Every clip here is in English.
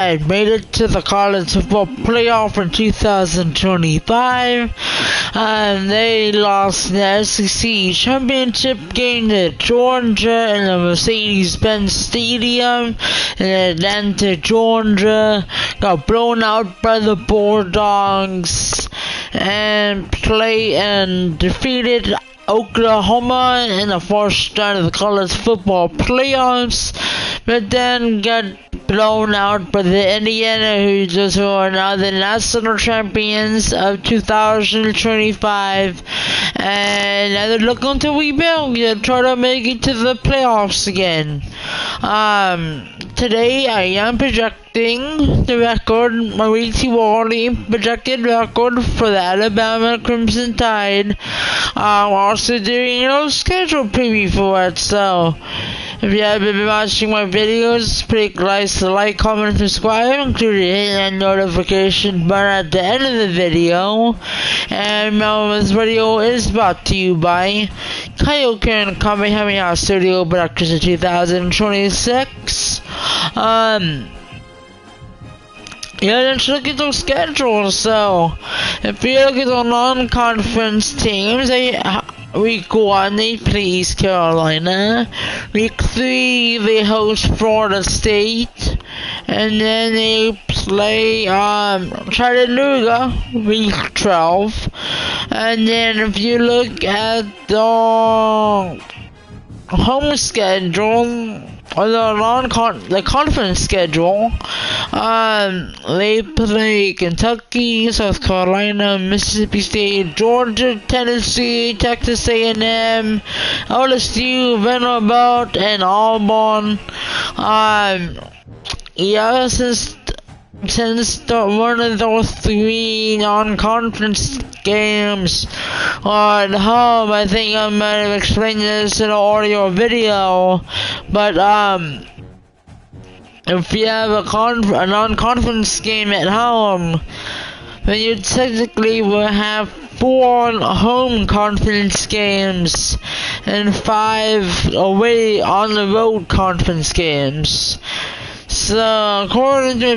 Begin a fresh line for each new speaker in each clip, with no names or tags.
I made it to the college football playoff in 2025, and they lost the SEC championship game to Georgia in the Mercedes-Benz Stadium in Atlanta, Georgia. Got blown out by the Bulldogs and defeated Oklahoma in the first round of the college football playoffs, but then got blown out by the Indiana Hoosiers, who are now the national champions of 2025, and now they're looking to rebuild and try to make it to the playoffs again. Today I am projecting the record, Mauricio Wally projected record for the Alabama Crimson Tide. I'm also doing a schedule preview for it, so if you haven't been watching my videos, please like, comment, and subscribe, including hitting that notification button at the end of the video. And this video is brought to you by Kaioken Kamehameha Studio Productions in 2026. Yeah, let's look at those schedules. So, if you look at the non-conference teams, Week 1, they play East Carolina. Week 3, they host Florida State. And then they play Chattanooga, Week 12. And then if you look at the home schedule, or the conference schedule, they play Kentucky, South Carolina, Mississippi State, Georgia, Tennessee, Texas A&M, LSU, Vanderbilt, and Auburn. Yeah, since one of those three non-conference games are at home, I think I might have explained this in an audio video, but if you have a non-conference game at home, then you technically will have 4 home conference games and 5 away on the road conference games. So, according to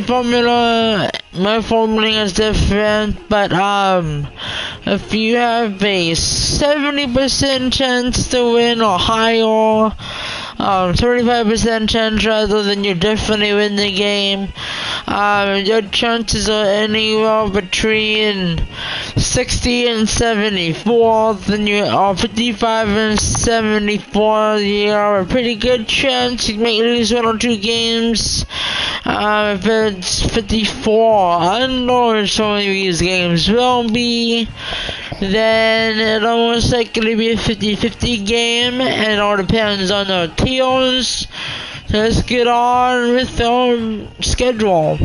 my formula is different, but if you have a 70% chance to win or higher, 35% chance rather, then you definitely win the game. Your chances are anywhere between 60 and 74, then you are 55 and 74, you have a pretty good chance you may lose 1 or 2 games. If it's 54 under, some of these games will be, then it'll most likely be a 50-50 game, and it all depends on the tiers. Let's get on with our schedule.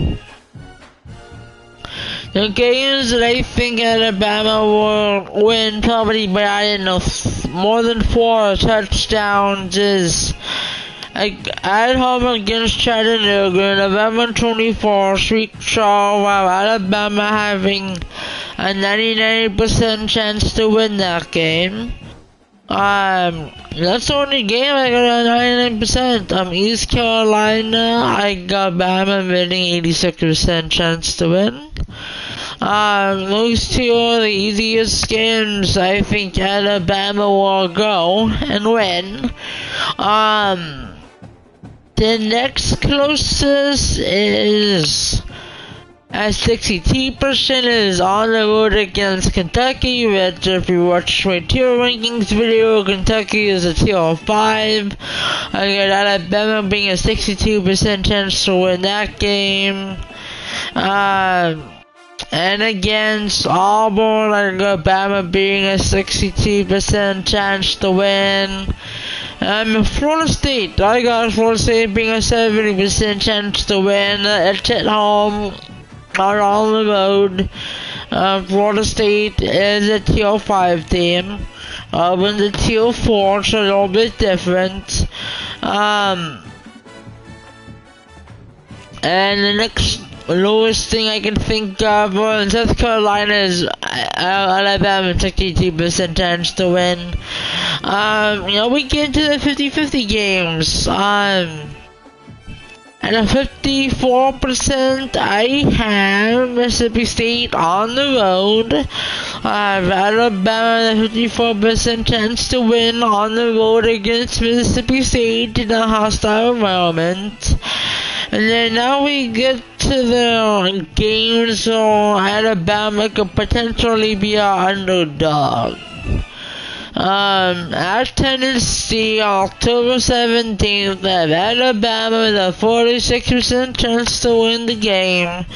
The games that I think Alabama will win probably by more than 4 touchdowns is at home against Chattanooga, November 24th, week 12, while Alabama having a 99% chance to win that game. That's the only game I got a 99%. East Carolina, I got Bama winning 86% chance to win. Those 2 are the easiest games I think Alabama will go and win. The next closest is at 62% is on the road against Kentucky, which if you watch my tier rankings video, Kentucky is a tier 5. I got Alabama being a 62% chance to win that game. And against Auburn, I got Alabama being a 62% chance to win. Florida State, I got Florida State being a 70% chance to win. It's at home or on the road. Florida State is a tier 5 team. Auburn's a tier 4, so a little bit different. And the next lowest thing I can think of in South Carolina is Alabama 62% chance to win. We get into the 50-50 games. At a 54%, I have Mississippi State on the road. I have Alabama with a 54% chance to win on the road against Mississippi State in a hostile environment. And then now we get to the games where Alabama could potentially be our underdog. At Tennessee, October 17th, I have Alabama with a 46% chance to win the game.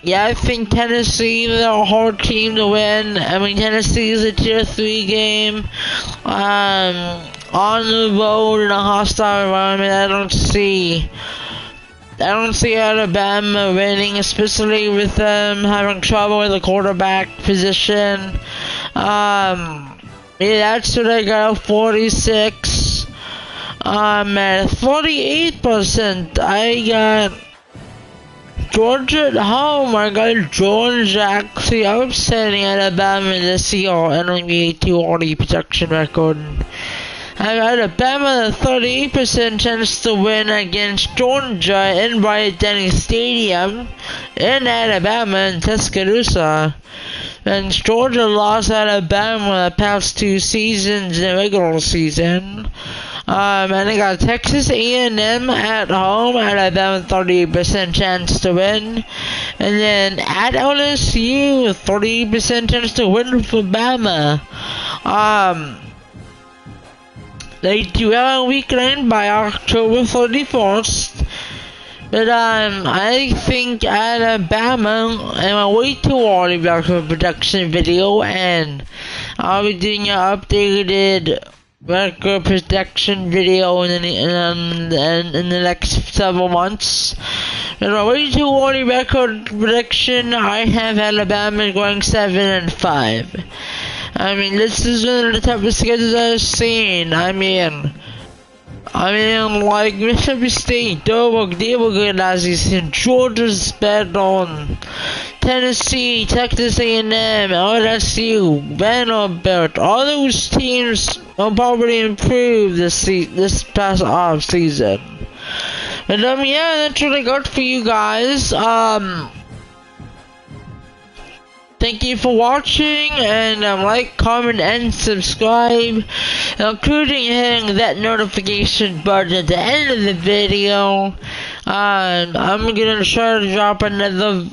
Yeah, I think Tennessee is a hard team to win. I mean, Tennessee is a tier 3 game. On the road in a hostile environment, I don't see Alabama winning, especially with them having trouble with the quarterback position. Yeah, that's what I got, 46. At 48%, I got Georgia at home. I got Georgia actually upsetting Alabama this year on NBA 240 protection record. I got Alabama with a 38% chance to win against Georgia in Bryant-Denny Stadium in Alabama and Tuscaloosa. And Georgia lost Alabama the past 2 seasons in the regular season. And I got Texas A&M at home, Alabama 38% chance to win. And then at LSU, 38% chance to win for Bama. They do have a weekend by October 31st. But I think Alabama, and I'll wait till all of back for a production video, and I'll be doing an updated record protection video in the next several months. And I'll wait till all the record prediction. I have Alabama going 7-5. I mean, this is one of the toughest schedules I've seen. I mean, like Mississippi State, they were good last season. Georgia's bad on Tennessee, Texas A&M, LSU, Vanderbilt. All those teams will probably improve this past off season. And yeah, that's really good for you guys. Thank you for watching, and like, comment, and subscribe, including hitting that notification button at the end of the video. I'm gonna try to drop another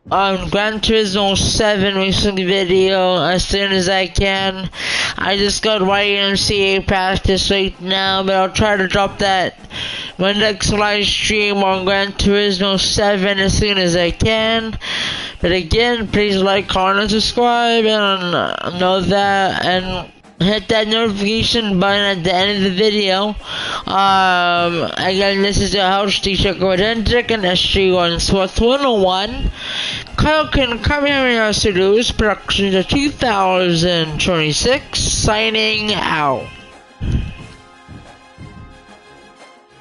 Gran Turismo 7 racing video as soon as I can. I just got YMCA practice right now, but I'll try to drop that my next live stream on Gran Turismo 7 as soon as I can. But again, please like, comment, and subscribe, and know that, and hit that notification button at the end of the video. Again, this is your host, DJ Hendrick, and SG1 Sports 101. Kyle can come here in our studios, productions of 2026, signing out.